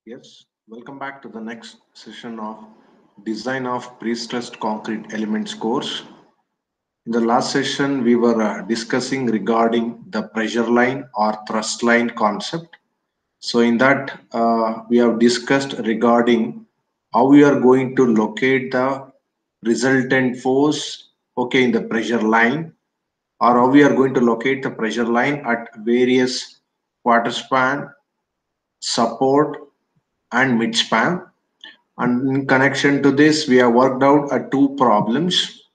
Yes, welcome back to the next session of Design of Pre-Stressed Concrete Elements course. In the last session, we were discussing regarding the pressure line or thrust line concept. So in that, we have discussed regarding how we are going to locate the resultant force, okay, in the pressure line, or how we are going to locate the pressure line at various quarter span, support, and mid span. And in connection to this, we have worked out two problems.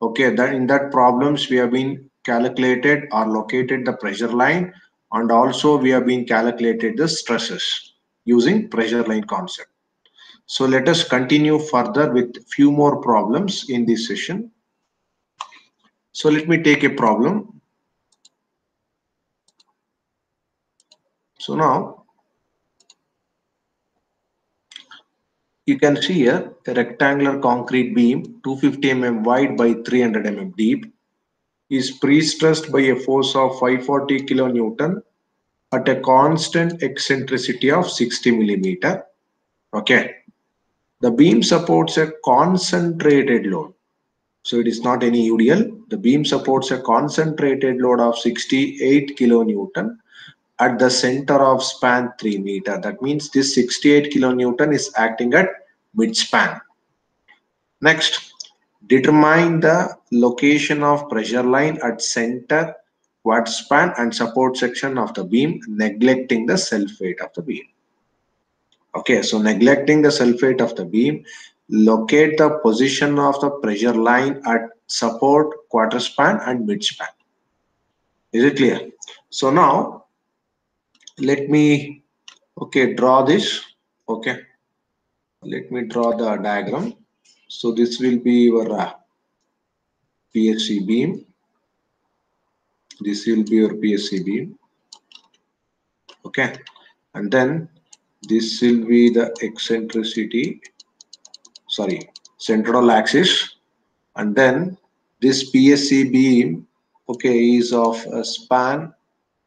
Okay, that in that problems we have been calculated or located the pressure line, and also we have been calculated the stresses using pressure line concept. So let us continue further with few more problems in this session. So let me take a problem. So now you can see here a rectangular concrete beam 250 mm wide by 300 mm deep is pre-stressed by a force of 540 kilonewton at a constant eccentricity of 60 millimeter. Okay, the beam supports a concentrated load, so it is not any UDL. The beam supports a concentrated load of 68 kilonewton at the center of span 3 meter. That means this 68 kilonewton is acting at mid span. Next, determine the location of pressure line at center, quad span and support section of the beam, neglecting the self weight of the beam. Okay, so neglecting the self weight of the beam, locate the position of the pressure line at support, quarter span and mid span. Is it clear? So now let me draw this. Okay, let me draw the diagram. So this will be your PSC beam. This will be your PSC beam. Okay, and then this will be the eccentricity, sorry, central axis, and then this PSC beam, okay, is of a span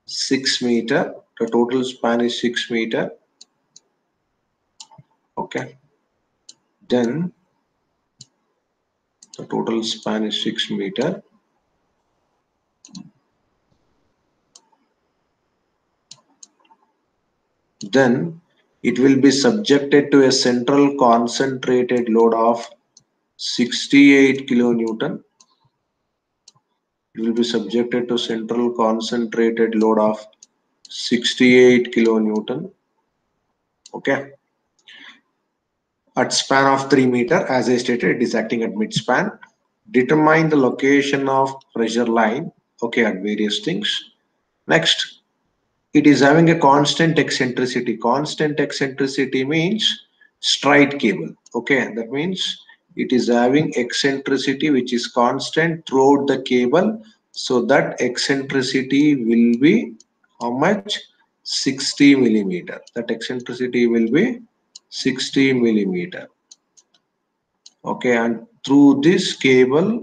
6 meter. The total span is 6 meter. Okay, then the total span is 6 meter. Then it will be subjected to a central concentrated load of 68 kilonewton. It will be subjected to central concentrated load of 68 kilonewton. Okay, at span of 3 meter, as I stated, it is acting at mid span. Determine the location of pressure line, okay, at various things. Next, it is having a constant eccentricity. Constant eccentricity means straight cable. Okay, that means it is having eccentricity which is constant throughout the cable. So that eccentricity will be how much? 60 millimeter. That eccentricity will be 60 millimeter. Okay, and through this cable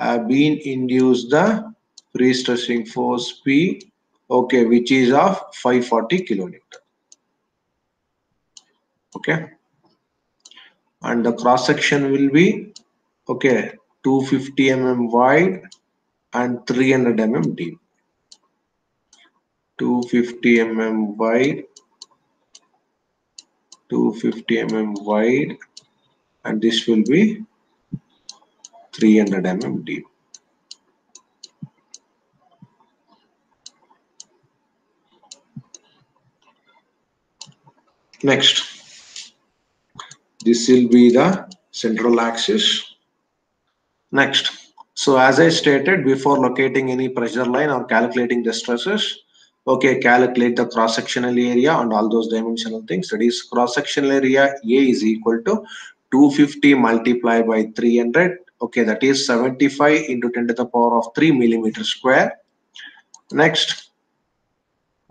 have been induced the pre-stressing force P, okay, which is of 540 kilonewton. Okay, and the cross section will be, okay, 250 mm wide and 300 mm deep. 250 mm wide, 250 mm wide, and this will be 300 mm deep. Next, this will be the central axis. Next, so as I stated before, locating any pressure line or calculating the stresses, okay, calculate the cross-sectional area and all those dimensional things. That is, cross-sectional area A is equal to 250 multiplied by 300. Okay, that is 75 into 10 to the power of 3 millimeter square. Next,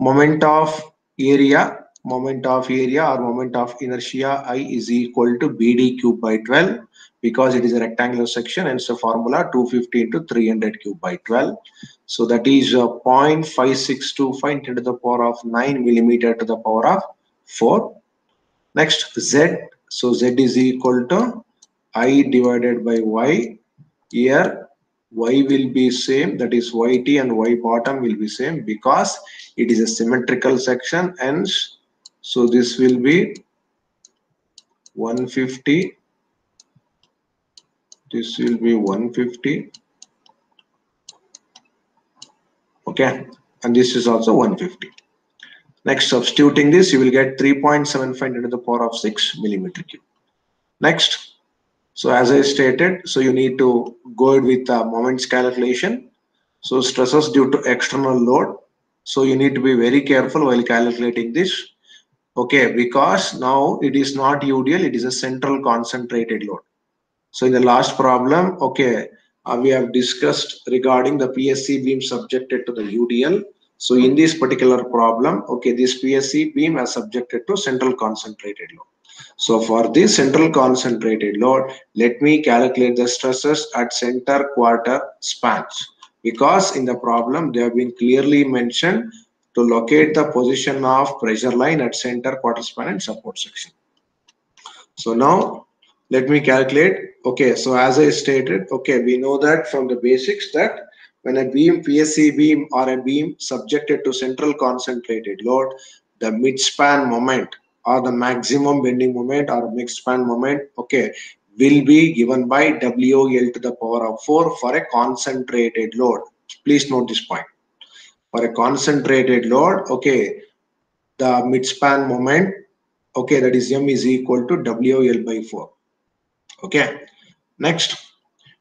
moment of area or moment of inertia I is equal to BD cube by 12, because it is a rectangular section, and so formula 250 into 300 cube by 12. So that is 0.5625 10 to the power of 9 millimeter to the power of 4. Next Z, so Z is equal to I divided by Y. Here Y will be same, that is YT and Y bottom will be same because it is a symmetrical section, hence so this will be 150, this will be 150, okay, and this is also 150. Next, substituting this, you will get 3.75 into the power of 6 millimeter cube. Next, so as I stated, so you need to go with the moments calculation. So stresses due to external load. So you need to be very careful while calculating this. Okay, because now it is not UDL, it is a central concentrated load. So in the last problem, okay, we have discussed regarding the PSC beam subjected to the UDL. So in this particular problem, okay, this PSC beam is subjected to central concentrated load. So for this central concentrated load, let me calculate the stresses at center quarter spans, because in the problem they have been clearly mentioned to locate the position of pressure line at center quarter span and support section. So now let me calculate. Okay, so as I stated, okay, we know that from the basics that when a beam, PSC beam or a beam subjected to central concentrated load, the mid-span moment or the maximum bending moment or mid-span moment, okay, will be given by WL to the power of 4 for a concentrated load. Please note this point. For a concentrated load, okay, the mid-span moment, okay, that is M is equal to WL by 4. Okay, next,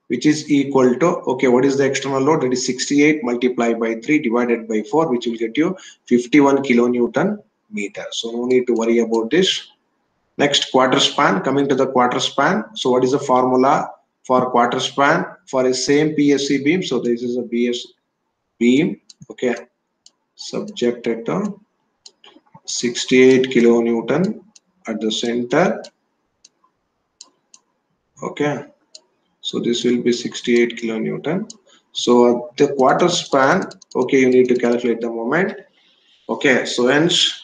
which is equal to, okay, what is the external load? That is 68 multiplied by 3 divided by 4, which will get you 51 kilonewton meter. So no need to worry about this. Next, quarter span. Coming to the quarter span, so what is the formula for quarter span for a same PSC beam? So this is a BS beam, okay, subjected to 68 kilonewton at the center, okay, so this will be 68 kilonewton. So the quarter span, okay, you need to calculate the moment, okay, so hence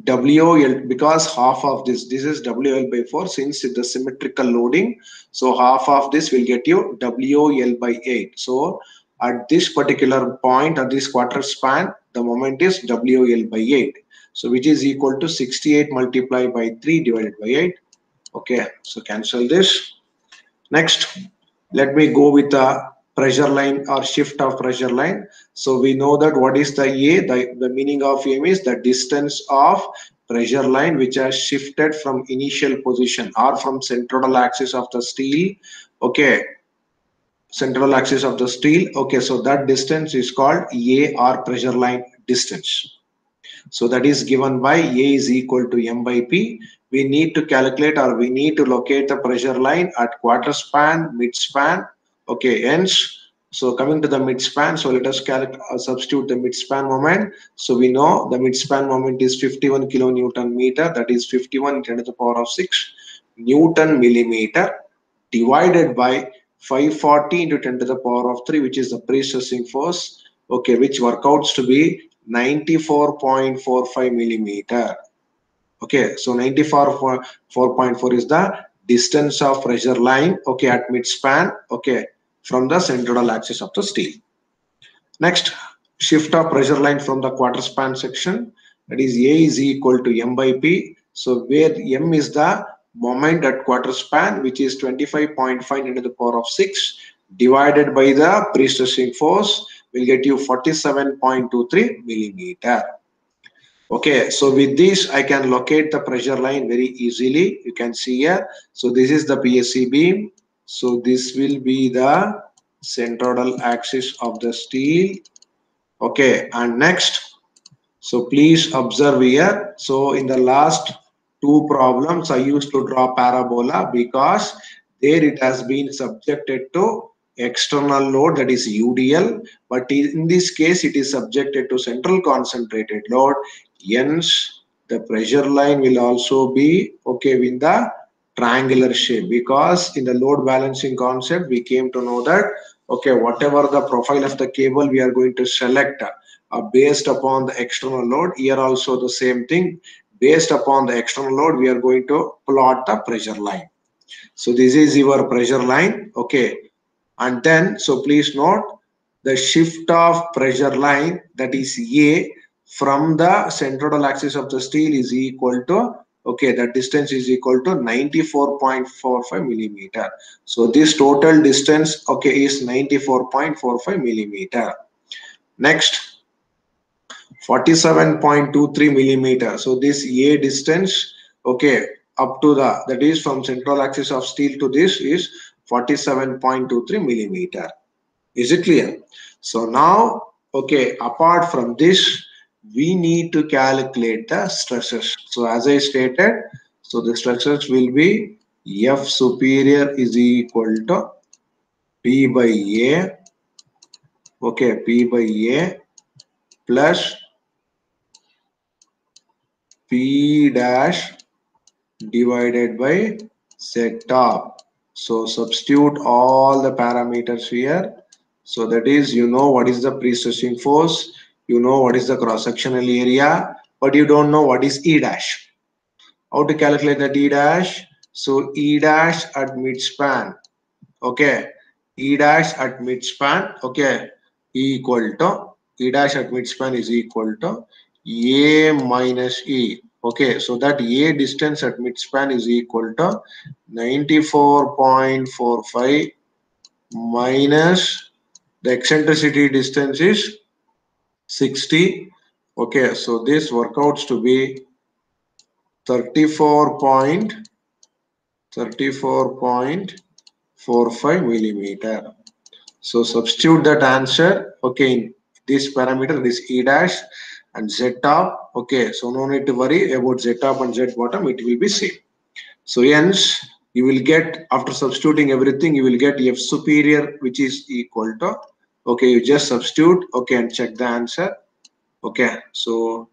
WL, because half of this is WL by 4, since it's the symmetrical loading, so half of this will get you WL by 8. So at this particular point, at this quarter span, the moment is WL by 8, so which is equal to 68 multiplied by 3 divided by 8. Okay, so cancel this. Next, let me go with the pressure line or shift of pressure line. So we know that what is the A? The meaning of A is the distance of pressure line which has shifted from initial position or from central axis of the steel. Okay, central axis of the steel. Okay, so that distance is called A or pressure line distance. So that is given by A is equal to M by P. We need to calculate or we need to locate the pressure line at quarter span, mid span. Okay, hence, so coming to the mid span, so let us substitute the mid span moment. So we know the mid span moment is 51 kilonewton meter, that is 51 10 to the power of 6 Newton millimeter divided by 540 into 10 to the power of 3, which is the pre-stressing force, okay, which works out to be 94.45 millimeter. Okay, so 94.4 is the distance of pressure line, okay, at mid span, okay, from the central axis of the steel. Next, shift of pressure line from the quarter span section, that is A is equal to M by P. So where M is the moment at quarter span, which is 25.5 into the power of 6 divided by the pre-stressing force, will get you 47.23 millimeter. Okay, so with this I can locate the pressure line very easily. You can see here, so this is the PSC beam, so this will be the central axis of the steel. Okay, and next, so please observe here, so in the last two problems I used to draw parabola because there it has been subjected to external load, that is UDL, but in this case it is subjected to central concentrated load, hence the pressure line will also be, okay, in the triangular shape, because in the load balancing concept we came to know that, okay, whatever the profile of the cable we are going to select based upon the external load, here also the same thing, Based upon the external load, we are going to plot the pressure line. So this is your pressure line, okay. And then, so please note, the shift of pressure line, that is A, from the central axis of the steel is equal to, okay, the distance is equal to 94.45 millimeter. So this total distance, okay, is 94.45 millimeter. Next, 47.23 millimeter. So this A distance, okay, up to the, that is from central axis of steel to this is 47.23 millimeter. Is it clear? So now, okay, apart from this, we need to calculate the stresses. So as I stated, so the stresses will be F superior is equal to P by A, okay, P by A plus P dash divided by Z top. So substitute all the parameters here. So that is, you know what is the pre-stressing force, you know what is the cross-sectional area, but you don't know what is E dash. How to calculate that E dash? So E dash at midspan, okay, E dash at midspan, okay, equal to, E dash at midspan is equal to A minus E. Okay, so that A distance at midspan is equal to 94.45 minus the eccentricity distance is 60. Okay, so this workouts to be 34.45 millimeter. So substitute that answer, okay, in this parameter, this E dash and Z top. Okay, so no need to worry about Z top and Z bottom, it will be same. So hence you will get, after substituting everything, you will get F superior, which is equal to, okay, you just substitute, okay, and check the answer. Okay, so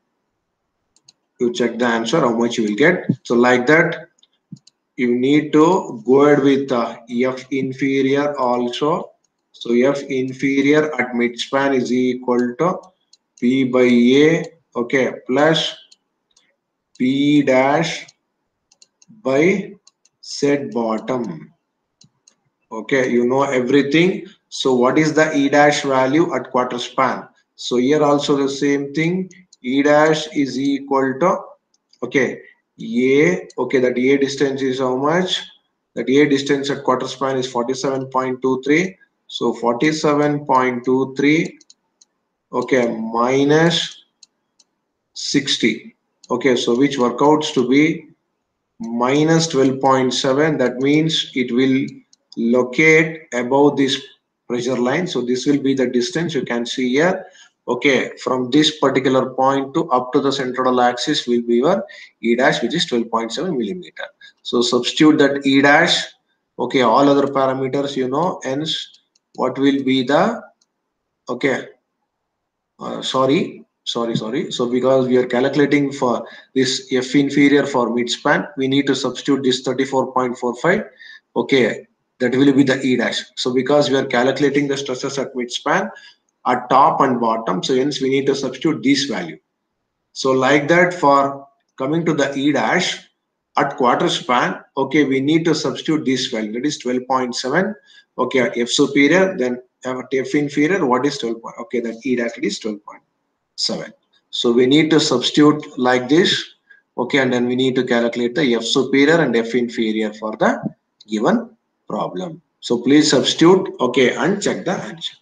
you check the answer, how much you will get. So like that, you need to go ahead with F inferior also. So F inferior at midspan is equal to P by A, okay, plus P dash by Z bottom. Okay, you know everything. So what is the E dash value at quarter span? So here also the same thing. E dash is equal to, okay, A, okay, that A distance is how much? That A distance at quarter span is 47.23. So 47.23, okay, minus 60. Okay, so which workouts to be minus 12.7. That means it will locate above this pressure line. So this will be the distance you can see here. Okay, from this particular point to up to the central axis will be your E dash, which is 12.7 millimeter. So substitute that E dash. Okay, all other parameters you know. Hence, what will be the, okay, sorry. So because we are calculating for this F inferior for midspan, we need to substitute this 34.45. Okay, that will be the E dash. So because we are calculating the stresses at midspan, at top and bottom, so hence we need to substitute this value. So like that, for coming to the E dash at quarter span, okay, we need to substitute this value, that is 12.7. Okay, F superior, then F inferior, what is 12? Okay, that E dash is 12.7. So we need to substitute like this, okay, and then we need to calculate the F superior and F inferior for the given problem. So please substitute, okay, and check the answer.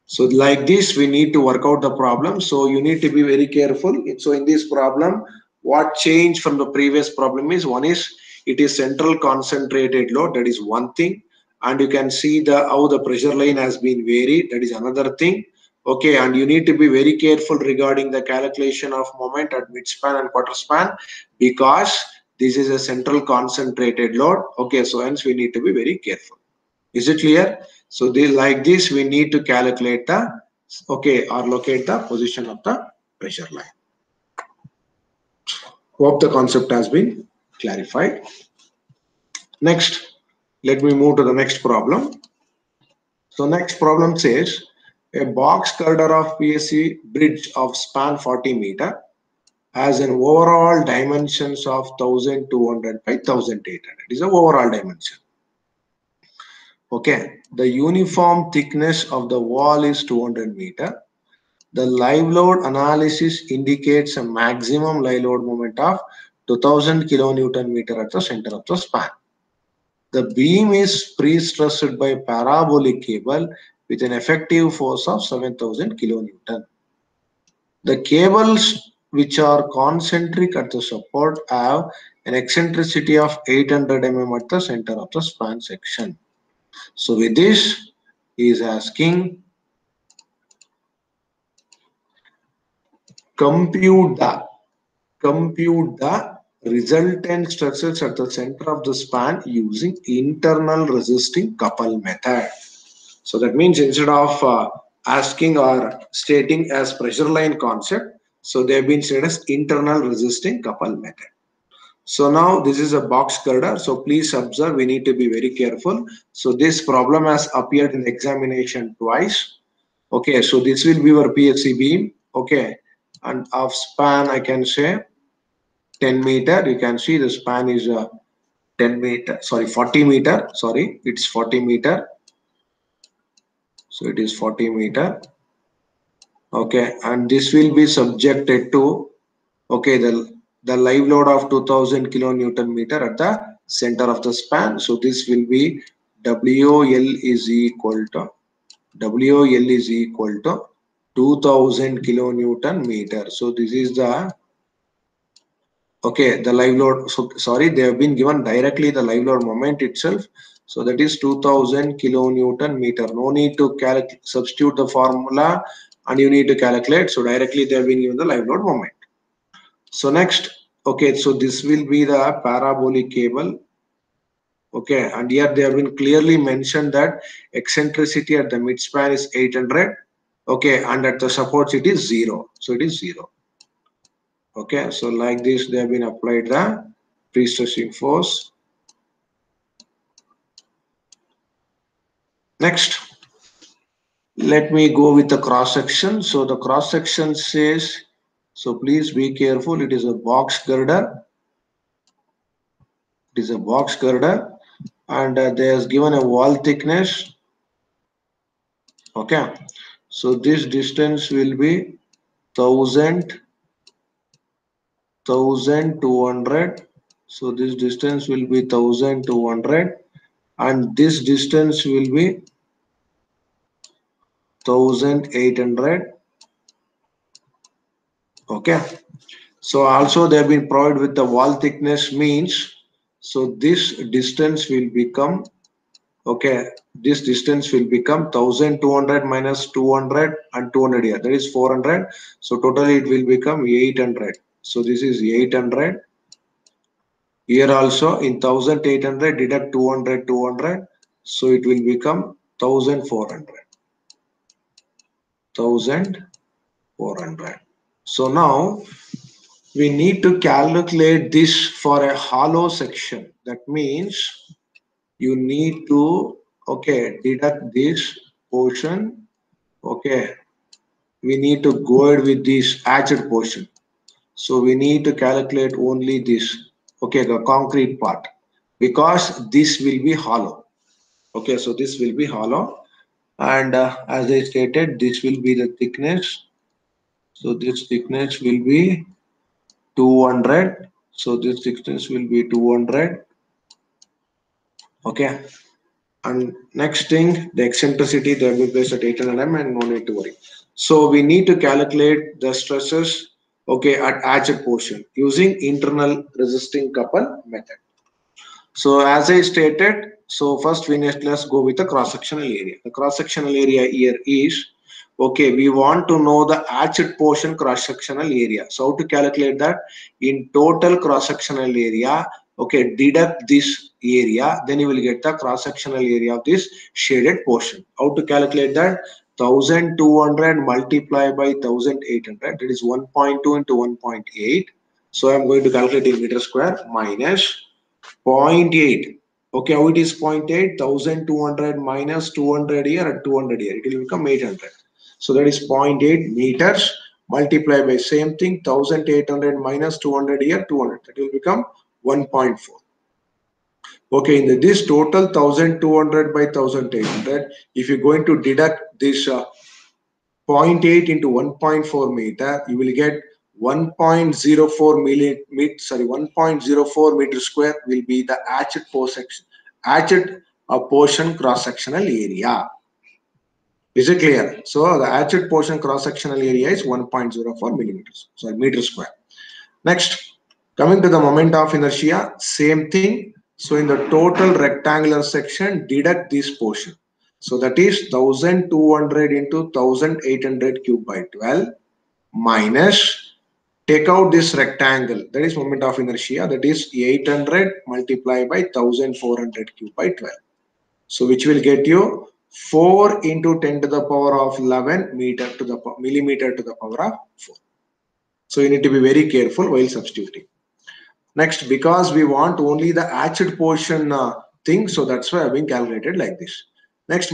So like this, we need to work out the problem. So you need to be very careful. So in this problem, what changed from the previous problem is, one is it is central concentrated load. That is one thing. And you can see the how the pressure line has been varied. That is another thing. Okay, and you need to be very careful regarding the calculation of moment at midspan and quarter span, because this is a central concentrated load. Okay, so hence we need to be very careful. Is it clear? So like this, we need to calculate the, okay, or locate the position of the pressure line. Hope the concept has been clarified. Next, let me move to the next problem. So next problem says a box girder of PSC bridge of span 40 meter has an overall dimensions of 1200 by 1800. Is the overall dimension. Okay, the uniform thickness of the wall is 200 meter. The live load analysis indicates a maximum live load moment of 2000 kilonewton meter at the center of the span. The beam is pre-stressed by parabolic cable with an effective force of 7000 kilonewton. The cables which are concentric at the support have an eccentricity of 800 mm at the center of the span section. So with this, he is asking compute the resultant stresses at the center of the span using internal resisting couple method. So that means instead of asking or stating as pressure line concept, so they have been said as internal resisting couple method. So now this is a box girder. So please observe, we need to be very careful. So this problem has appeared in the examination twice. Okay, so this will be our PHC beam. Okay, and of span I can say 10 meter. You can see the span is 10 meter, sorry, 40 meter. Sorry, it's 40 meter. So it is 40 meter. Okay, and this will be subjected to, okay, the live load of 2000 kilonewton meter at the center of the span. So this will be WL is equal to 2000 kilonewton meter. So this is the, okay, the live load. So sorry, they have been given directly the live load moment itself. So that is 2000 kilonewton meter. No need to substitute the formula and you need to calculate. So directly they have been given the live load moment. So next, okay, so this will be the parabolic cable. Okay, and here they have been clearly mentioned that eccentricity at the midspan is 800. Okay, and at the supports it is 0. So it is 0. Okay, so like this they have been applied the pre-stressing force. Next, let me go with the cross section. So the cross section says, so please be careful, it is a box girder. It is a box girder and they has given a wall thickness. Okay, so this distance will be 1200. So this distance will be 1200 and this distance will be 1800. Okay, so also they have been provided with the wall thickness means, so this distance will become, okay, this distance will become 1200 minus 200 and 200 here, that is 400. So totally it will become 800. So this is 800. Here also in 1800 deduct 200, so it will become 1400. 1400. So now we need to calculate this for a hollow section. That means you need to, okay, deduct this portion. Okay, we need to go ahead with this hatched portion. So we need to calculate only this, okay, the concrete part, because this will be hollow. Okay, so this will be hollow and as I stated, this will be the thickness. So this thickness will be 200. So this thickness will be 200. Okay, and next thing, the eccentricity they will be placed at 800 mm and no need to worry. So we need to calculate the stresses, okay, at hatched portion using internal resisting couple method. So as I stated, so first we need, let's go with the cross-sectional area. The cross-sectional area here is, okay, we want to know the hatched portion cross-sectional area. So how to calculate that? In total cross-sectional area, okay, deduct this area, then you will get the cross-sectional area of this shaded portion. How to calculate that? 1200 multiplied by 1800, that is 1.2 into 1.8. So I'm going to calculate in meter square minus 0.8. Okay, how it is 0.8? 1200 minus 200 here at 200 here. It will become 800. So that is 0.8 meters multiply by same thing 1800 minus 200 here, 200, that will become 1.4. Okay, in this total 1200 by 1800, if you're going to deduct this 0.8 into 1.4 meter, you will get 1.04 sorry, 1.04 meter square will be the portion cross-sectional area. Is it clear? So the hatched portion cross-sectional area is 1.04 millimeters, sorry, meter square. Next, coming to the moment of inertia, same thing. So in the total rectangular section, deduct this portion. So that is 1200 into 1800 cube by 12 minus, take out this rectangle, that is moment of inertia, that is 800 multiplied by 1400 cube by 12. So which will get you 4 into 10 to the power of 11 millimeter to the power of 4. So you need to be very careful while substituting. Next, because we want only the hatched portion thing, so that's why I've been calculated like this. Next,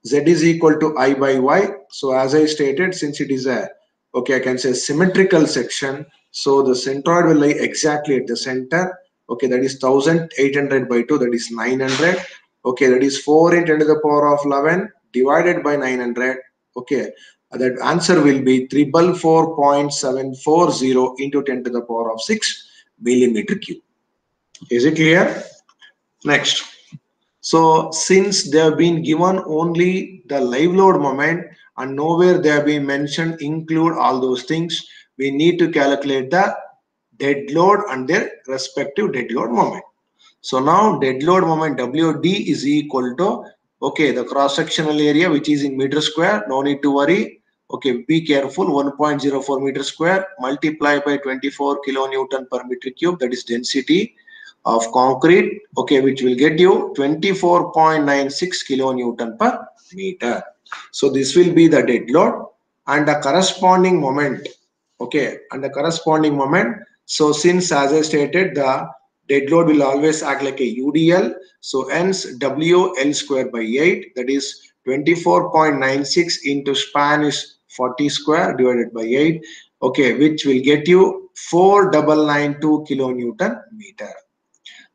Z is equal to I by Y. So as I stated, since it is a, okay, I can say symmetrical section, so the centroid will lie exactly at the center. Okay, that is 1800 by 2, that is 900. Okay, that is 4 into 10 to the power of 11 divided by 900. Okay, that answer will be 444.740 into 10 to the power of 6 millimeter cube. Is it clear? Next. So since they have been given only the live load moment and nowhere they have been mentioned include all those things, we need to calculate the dead load and their respective dead load moment. So now dead load moment WD is equal to, okay, the cross sectional area which is in meter square, no need to worry. Okay, be careful, 1.04 meter square multiplied by 24 kilonewton per meter cube, that is density of concrete, okay, which will get you 24.96 kilonewton per meter. So this will be the dead load and the corresponding moment, okay, and the corresponding moment. So since as I stated, the dead load will always act like a UDL, so hence WL square by 8, that is 24.96 into span is 40 square divided by 8, okay, which will get you 4992 kilonewton meter.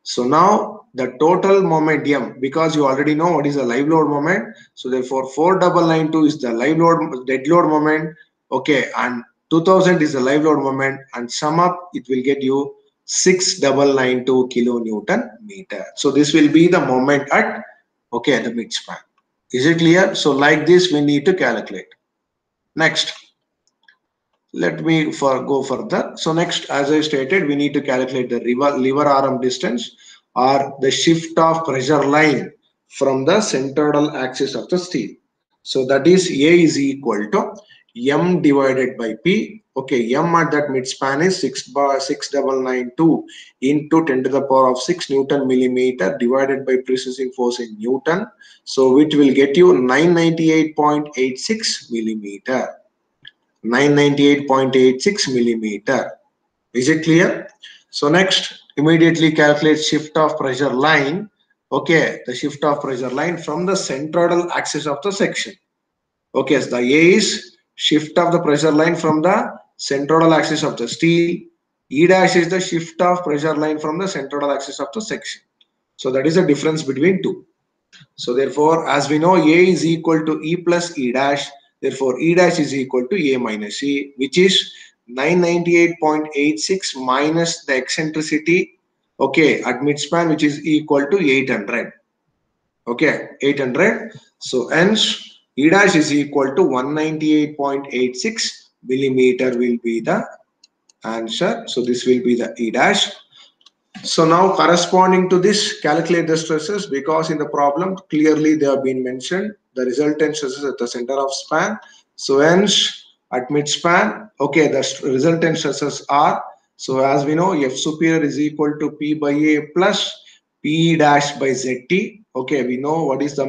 So now the total moment M, because you already know what is the live load moment, so therefore 4992 is the live load dead load moment, okay, and 2000 is the live load moment, and sum up it will get you 6992 kilonewton meter. So this will be the moment at, okay, the mid span. Is it clear? So like this we need to calculate. Next, let me go further. So next, as I stated, we need to calculate the lever arm distance or the shift of pressure line from the centroidal axis of the steel. So that is A is equal to M divided by P. Okay, M at that midspan is 6,992 into 10 to the power of 6 Newton millimeter divided by precessing force in Newton. So which will get you 998.86 millimeter. 998.86 millimeter. Is it clear? So next, immediately calculate shift of pressure line. Okay, the shift of pressure line from the centroidal axis of the section. Okay, so the A is shift of the pressure line from the centroidal axis of the steel. E dash is the shift of pressure line from the centroidal axis of the section. So that is the difference between two. So therefore, as we know, A is equal to E plus E dash. Therefore, E dash is equal to A minus E, which is 998.86 minus the eccentricity, okay, at midspan, which is equal to 800. Okay, 800. So hence, E dash is equal to 198.86 millimeter will be the answer. So this will be the E dash. So now corresponding to this, calculate the stresses, because in the problem clearly they have been mentioned, the resultant stresses at the center of span. So hence at mid span, okay, the resultant stresses are, so as we know, F superior is equal to P by A plus P dash by ZT. Okay, we know what is the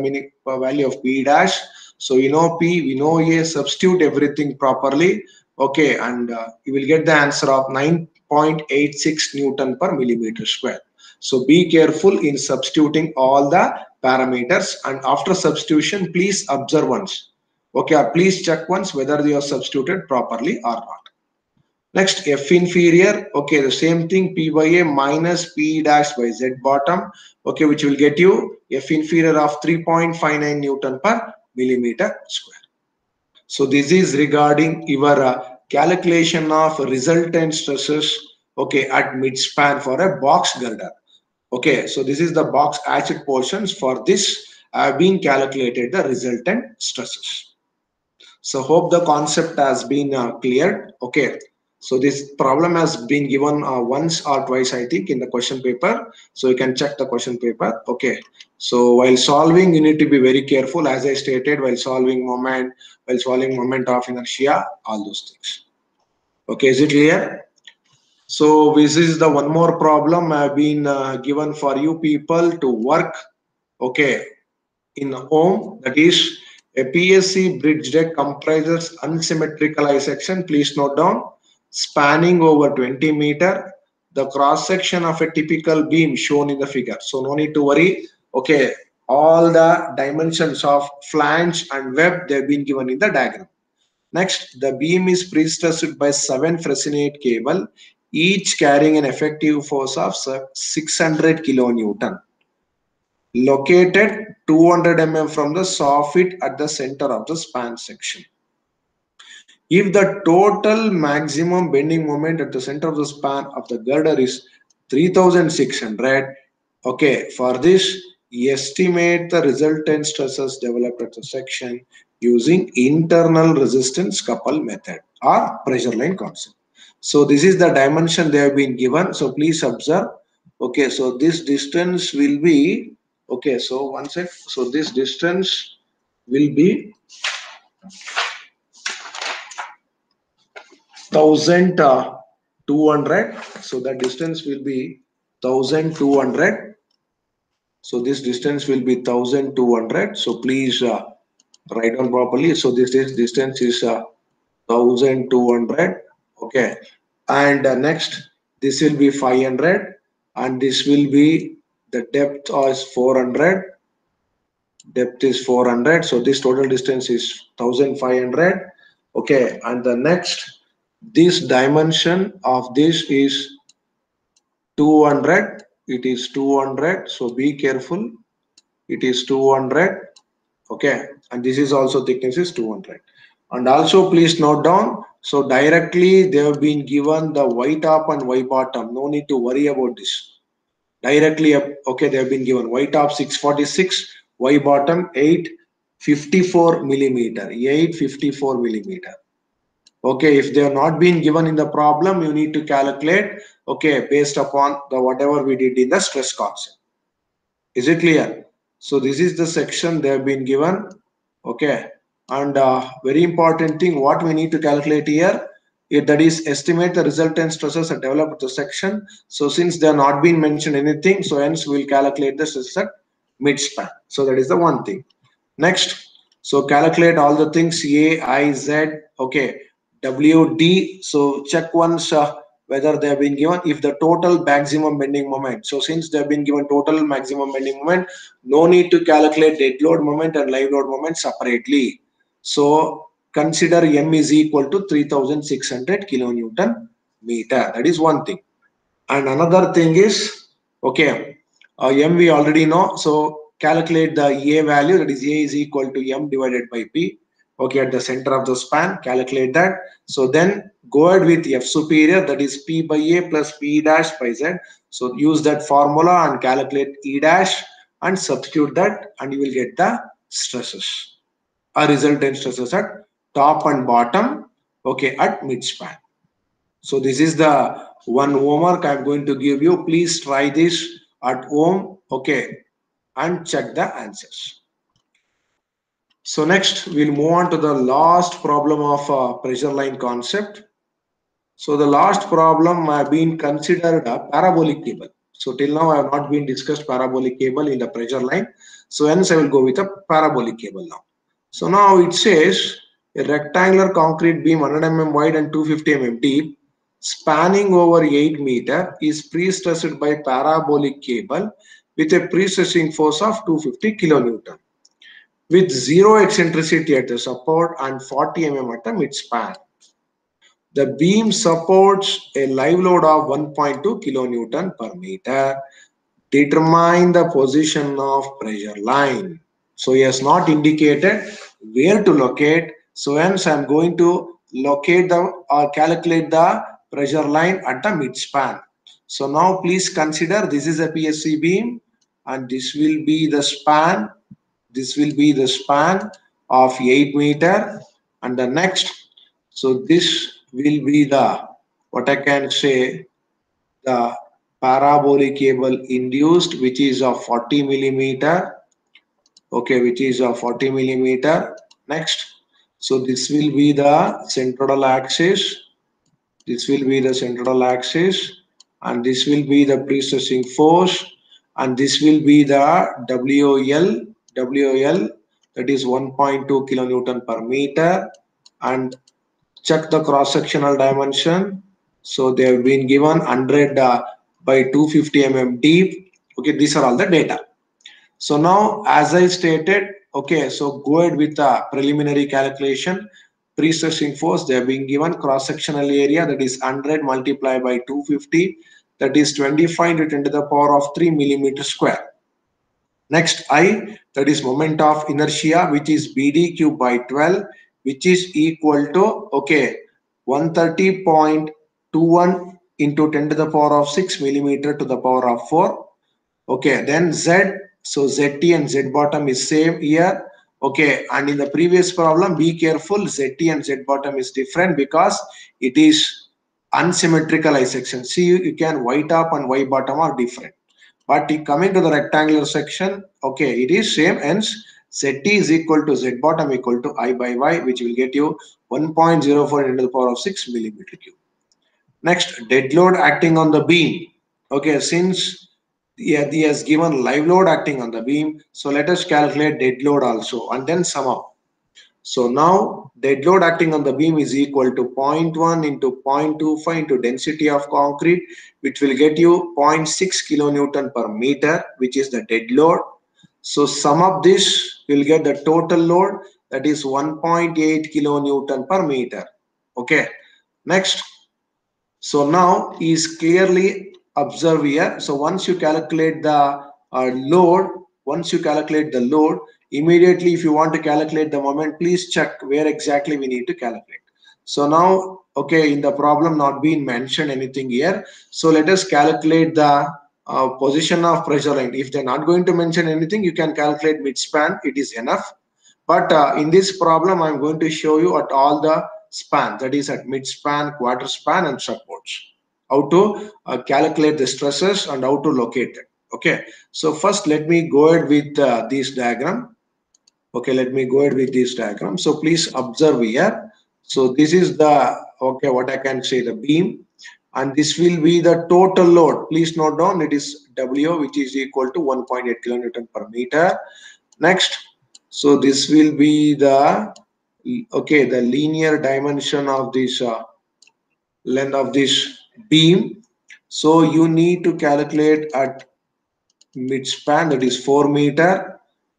value of P dash. So we know P, we know A, substitute everything properly. Okay, and you will get the answer of 9.86 Newton per millimeter square. So be careful in substituting all the parameters, and after substitution, please observe once. Okay, please check once whether you are substituted properly or not. Next, F inferior, okay, the same thing, P by A minus P dash by Z bottom, okay, which will get you F inferior of 3.59 Newton per millimeter square. So this is regarding your calculation of resultant stresses, okay, at midspan for a box girder. Okay, so this is the box hatchet portions. For this have been calculated the resultant stresses. So hope the concept has been cleared. Okay, so this problem has been given once or twice, I think, in the question paper. So you can check the question paper. Okay, so while solving, you need to be very careful, as I stated, while solving moment of inertia, all those things. Okay, is it clear? So this is the one more problem I've been given for you people to work. Okay, in home, that is a PSC bridge deck comprises unsymmetrical I section. Please note down, spanning over 20 meter, the cross section of a typical beam shown in the figure. So no need to worry. Okay, all the dimensions of flange and web, they've been given in the diagram. Next, the beam is pre-stressed by 7 Fresnel cable, each carrying an effective force of 600 kilonewton. Located 200 mm from the soffit at the center of the span section. If the total maximum bending moment at the center of the span of the girder is 3600, okay, for this, estimate the resultant stresses developed at the section using internal resistance couple method or pressure line concept. So this is the dimension they have been given. So please observe. Okay, so this distance will be, okay, so one sec. So this distance will be 1200. So the distance will be 1200. So this distance will be 1200. So please write down properly. So this distance is 1200. Okay, and next this will be 500, and this will be the depth is 400. Depth is 400. So this total distance is 1500. Okay, and the next, this dimension of this is 200. It is 200. So be careful. It is 200. Okay, and this is also thickness is 200. And also please note down, so directly they have been given the y top and y bottom. No need to worry about this. Directly, okay, they have been given y top 646, y bottom 854 millimeter. 854 millimeter. Okay, if they have not been given in the problem, you need to calculate, okay, based upon the whatever we did in the stress concept. Is it clear? So this is the section they have been given. Okay, and very important thing, what we need to calculate here, that is estimate the resultant stresses that developed the section. So since they have not been mentioned anything, so hence we will calculate the stresses at midspan. So that is the one thing. Next, so calculate all the things A, I, Z, okay, W, D. So check once whether they have been given, if the total maximum bending moment. So since they have been given total maximum bending moment, no need to calculate dead load moment and live load moment separately. So consider M is equal to 3600 kilonewton meter. That is one thing. And another thing is, okay, M we already know. So calculate the A value, that is A is equal to M divided by P. Okay, at the center of the span, calculate that. So then go ahead with F superior, that is P by A plus P dash by Z. So use that formula and calculate E dash and substitute that, and you will get the stresses or resultant stresses at top and bottom, okay, at midspan. So this is the one homework I'm going to give you. Please try this at home, okay, and check the answers. So next we'll move on to the last problem of pressure line concept. So the last problem have been considered a parabolic cable. So till now I have not been discussed parabolic cable in the pressure line. So hence I will go with a parabolic cable now. So now it says a rectangular concrete beam 100 mm wide and 250 mm deep, spanning over 8 meter, is pre-stressed by parabolic cable with a pre-stressing force of 250 kilonewton. with 0 eccentricity at the support and 40 mm at the midspan. The beam supports a live load of 1.2 kilonewton per meter. Determine the position of pressure line. So he has not indicated where to locate. So hence I am going to locate the or calculate the pressure line at the midspan. So now please consider this is a PSC beam and this will be the span. This will be the span of 8 meter and the next. So this will be the what I can say the parabolic cable induced which is of 40 millimeter, okay, which is of 40 millimeter. Next, so this will be the central axis, this will be the central axis and this will be the pre-stressing force and this will be the WL that is 1.2 kilonewton per meter and check the cross-sectional dimension. So they have been given 100 by 250 mm deep. Okay, these are all the data. So now, as I stated, okay, so go ahead with the preliminary calculation. Pre-stressing force, they have been given cross-sectional area that is 100 multiplied by 250, that is 25 to 10 to the power of 3 millimeter square. Next I, that is moment of inertia, which is BD cube by 12, which is equal to, okay, 130.21 into 10 to the power of 6 millimeter to the power of 4. Okay, then Z, so ZT and Z bottom is same here. Okay, and in the previous problem, be careful, ZT and Z bottom is different because it is unsymmetrical I section. See, you can Y top and Y bottom are different. But coming to the rectangular section, okay, it is same, hence ZT is equal to Z bottom equal to I by Y, which will get you 1.04 into the power of 6 millimeter cube. Next, dead load acting on the beam. Okay, since he has given live load acting on the beam, so let us calculate dead load also and then sum up. So now dead load acting on the beam is equal to 0.1 into 0.25 into density of concrete, which will get you 0.6 kilonewton per meter, which is the dead load. So sum up this, will get the total load, that is 1.8 kilonewton per meter. Okay, next. So now is clearly observe here. So once you calculate the load, once you calculate the load, immediately if you want to calculate the moment, please check where exactly we need to calculate. So now, okay, in the problem not being mentioned anything here. So let us calculate the position of pressure line. If they're not going to mention anything, you can calculate midspan. It is enough. But in this problem, I'm going to show you at all the span, that is at midspan, quarter span, and supports. How to calculate the stresses and how to locate it. Okay. So first, let me go ahead with this diagram. Okay, let me go ahead with this diagram. So please observe here. So this is the, okay, what I can say, the beam. And this will be the total load. Please note down, it is W, which is equal to 1.8 kilonewton per meter. Next, so this will be the, okay, the linear dimension of this length of this beam. So you need to calculate at midspan, that is 4 meter.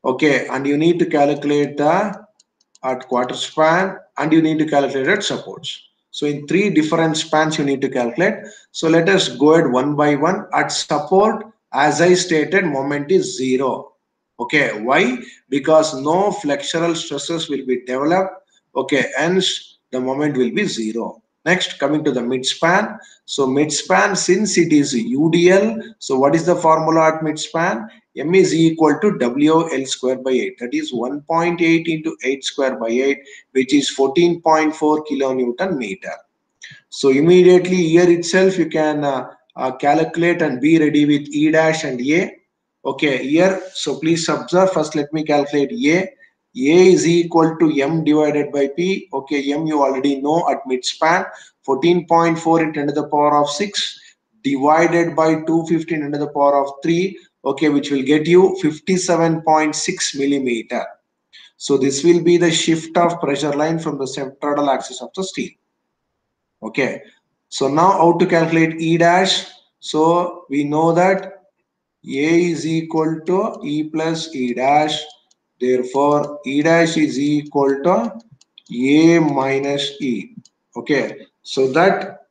Okay, and you need to calculate the at quarter span and you need to calculate at supports. So in 3 different spans you need to calculate. So let us go ahead one by one. At support, as I stated, moment is 0. Okay, why? Because no flexural stresses will be developed. Okay, hence the moment will be 0. Next, coming to the midspan. So midspan, since it is UDL, so what is the formula at midspan? M is equal to WL square by 8. That is 1.8 into 8 square by 8, which is 14.4 kilonewton meter. So immediately here itself you can calculate and be ready with E dash and A. Okay, here, so please observe, first let me calculate A. A is equal to M divided by P. Okay, M you already know at midspan, 14.4 into 10 to the power of 6 divided by 215 into the power of 3. Okay, which will get you 57.6 millimeter. So this will be the shift of pressure line from the central axis of the steel. Okay, so now how to calculate E dash? So we know that A is equal to E plus E dash. Therefore, E dash is equal to A minus E. Okay, so that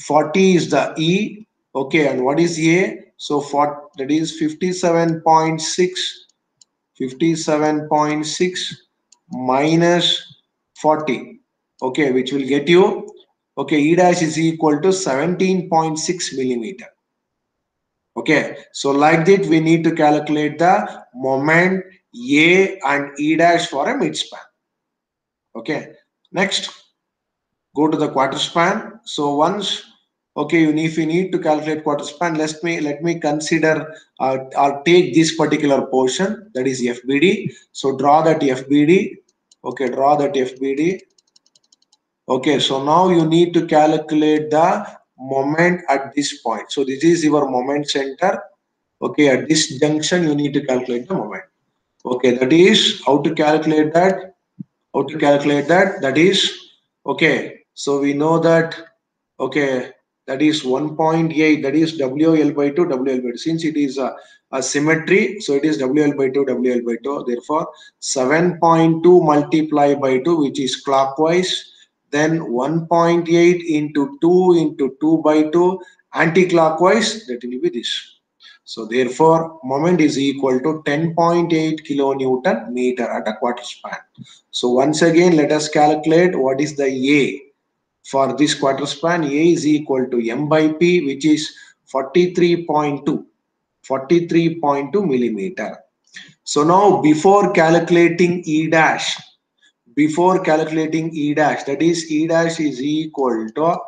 40 is the E. Okay, and what is A? So for that is 57.6 minus 40. Okay, which will get you, okay, E dash is equal to 17.6 millimeter. Okay, so like that we need to calculate the moment A and E dash for a midspan. Okay, next go to the quarter span. So once, okay, if you need to calculate quarter span, let me consider or take this particular portion, that is FBD. So draw that FBD. Okay, draw that FBD. Okay, so now you need to calculate the moment at this point. So this is your moment center. Okay, at this junction you need to calculate the moment. Okay, that is how to calculate that. How to calculate that? That is, okay, so we know that, okay, that is 1.8, that is WL by 2, WL by 2. Since it is a symmetry, so it is WL by 2, WL by 2. Therefore, 7.2 multiplied by 2, which is clockwise. Then 1.8 into 2 into 2 by 2, anti-clockwise, that will be this. So therefore, moment is equal to 10.8 kilonewton meter at a quarter span. So once again, let us calculate what is the A. For this quarter span, A is equal to M by P, which is 43.2 millimeter. So now before calculating E dash, that is E dash is equal to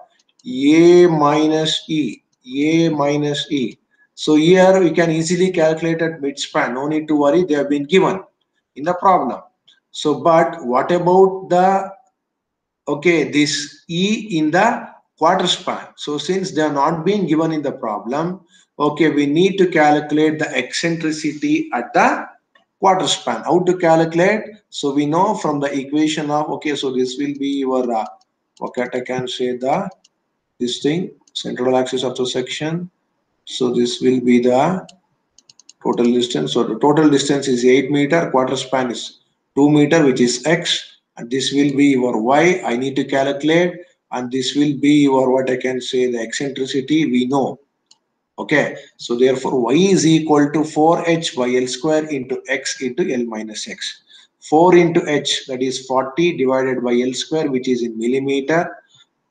A minus E, A minus E. So here we can easily calculate at midspan. No need to worry, they have been given in the problem. So, but what about the, okay, this E in the quarter span? So since they are not being given in the problem, okay, we need to calculate the eccentricity at the quarter span. How to calculate? So we know from the equation of, okay, so this will be your okay, I can say the this thing, central axis of the section. So this will be the total distance. So the total distance is 8 meter, quarter span is 2 meter, which is x, and this will be your y. I need to calculate, and this will be your, what I can say, the eccentricity we know. Okay, so therefore y is equal to 4h by L square into x into L minus x. 4 into h, that is 40 divided by L square, which is in millimeter.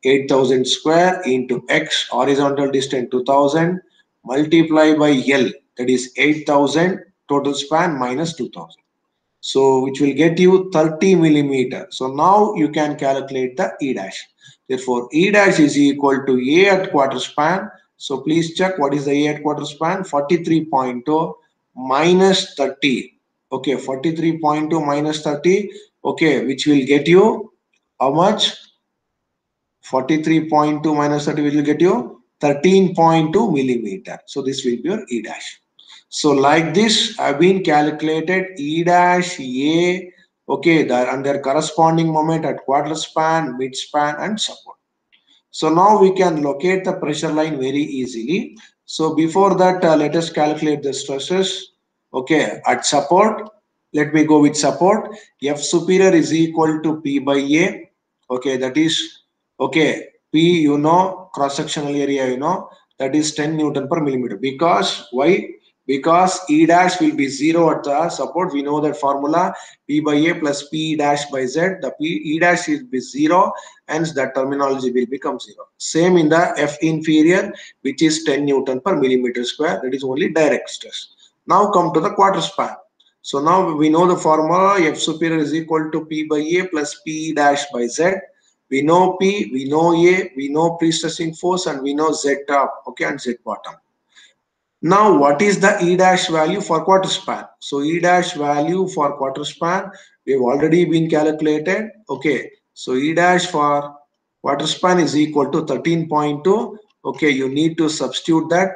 8,000 square into x, horizontal distance 2000, multiply by L, that is 8,000, total span minus 2000. So which will get you 30 millimeter. So now you can calculate the E dash. Therefore, E dash is equal to A at quarter span. So please check what is the A at quarter span. 43.2 minus 30. Okay, 43.2 minus 30. Okay, which will get you how much? 43.2 minus 30 will get you 13.2 millimeter. So this will be your E dash. So like this have been calculated E dash, A, okay, and their corresponding moment at quarter span, mid span and support. So now we can locate the pressure line very easily. So before that, let us calculate the stresses. Okay, at support, let me go with support. F superior is equal to P by A. Okay, that is, okay, P, you know, cross-sectional area, you know, that is 10 Newton per millimeter. Because, why? Because E dash will be 0 at the support. We know that formula, P by A plus P dash by Z. The P E dash will be 0, hence that terminology will become 0. Same in the F inferior, which is 10 Newton per millimeter square. That is only direct stress. Now come to the quarter span. So now we know the formula, F superior is equal to P by A plus P dash by Z. We know P, we know A, we know pre-stressing force, and we know Z top, okay, and Z bottom. Now, what is the E dash value for quarter span? So E dash value for quarter span, we have already been calculated. Okay, so E dash for quarter span is equal to 13.2. Okay, you need to substitute that.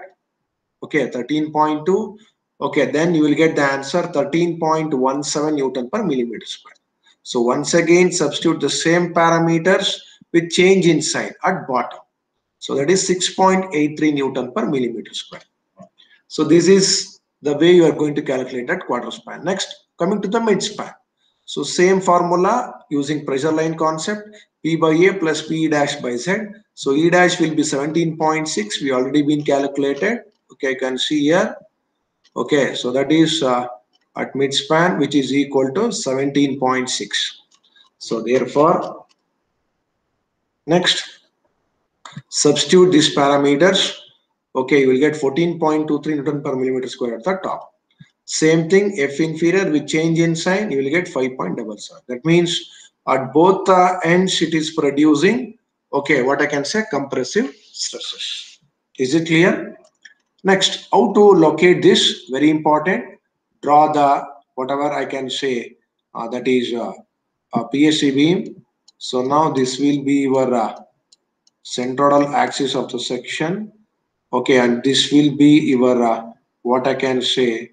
Okay, 13.2. Okay, then you will get the answer 13.17 Newton per millimeter square. So once again, substitute the same parameters with change in sign at bottom. So that is 6.83 Newton per millimeter square. So this is the way you are going to calculate that quarter span. Next, Coming to the midspan. So same formula using pressure line concept, P by A plus P dash by Z. So E dash will be 17.6. We already been calculated. Okay, I can see here. Okay, so that is at midspan, which is equal to 17.6. So therefore, next, substitute these parameters. Okay, you will get 14.23 Newton per millimeter square at the top. Same thing, F inferior with change in sign, you will get 5.77. That means at both ends it is producing, okay, what I can say, compressive stresses. Is it clear? Next, how to locate this? Very important. Draw the, whatever I can say, that is a PSC beam. So now this will be your central axis of the section. Okay, and this will be your, what I can say,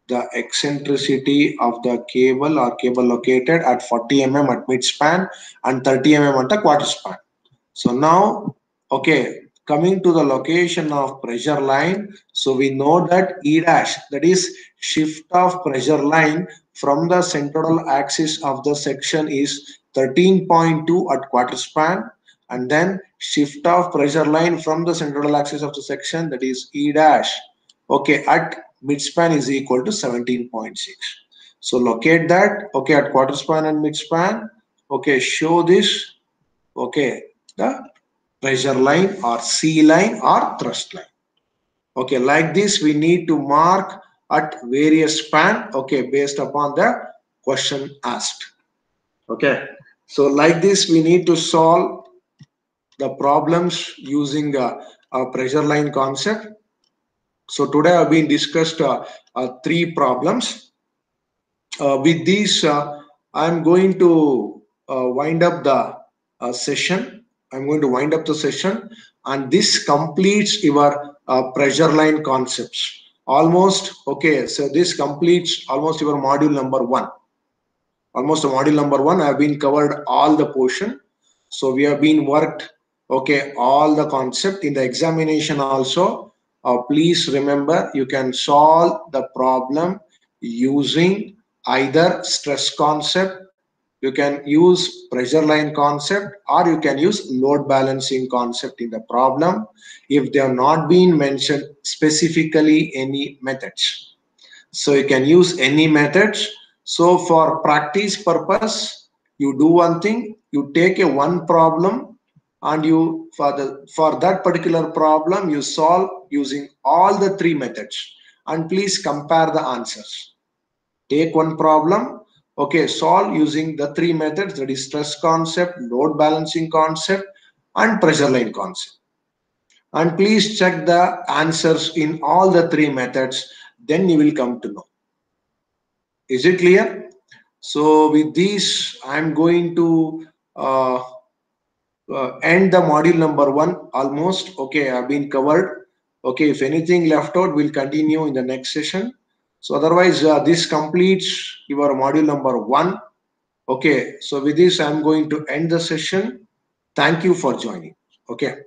the eccentricity of the cable or cable located at 40 mm at midspan and 30 mm at the quarter span. So now, okay, coming to the location of pressure line, so we know that E dash, that is shift of pressure line from the central axis of the section is 13.2 at quarter span, and then shift of pressure line from the central axis of the section, that is E dash, okay, at midspan is equal to 17.6. So locate that, okay, at quarter span and midspan, okay, show this, okay, the pressure line or C line or thrust line. Okay, like this we need to mark at various span, okay, based upon the question asked. Okay, so like this we need to solve the problems using a pressure line concept. So today I've been discussed 3 problems. With these, I'm going to wind up the session. I'm going to wind up the session, and this completes your pressure line concepts. Almost, okay, so this completes almost your module number 1. Almost module number 1, I have been covered all the portion. So we have been worked, okay, all the concept in the examination also. Please remember, you can solve the problem using either stress concept, you can use pressure line concept, or you can use load balancing concept in the problem if they have not been mentioned specifically any methods. So you can use any methods. So for practice purpose, you do one thing, you take a one problem and you for that particular problem you solve using all the 3 methods, and please compare the answers. Take one problem, okay, solve using the 3 methods, that is stress concept, load balancing concept, and pressure line concept. And please check the answers in all the 3 methods, then you will come to know. Is it clear? So with this, I'm going to end the module number 1 almost. Okay, I've been covered. Okay, if anything left out, we'll continue in the next session. So otherwise, this completes your module number 1. Okay, so with this, I'm going to end the session. Thank you for joining. Okay.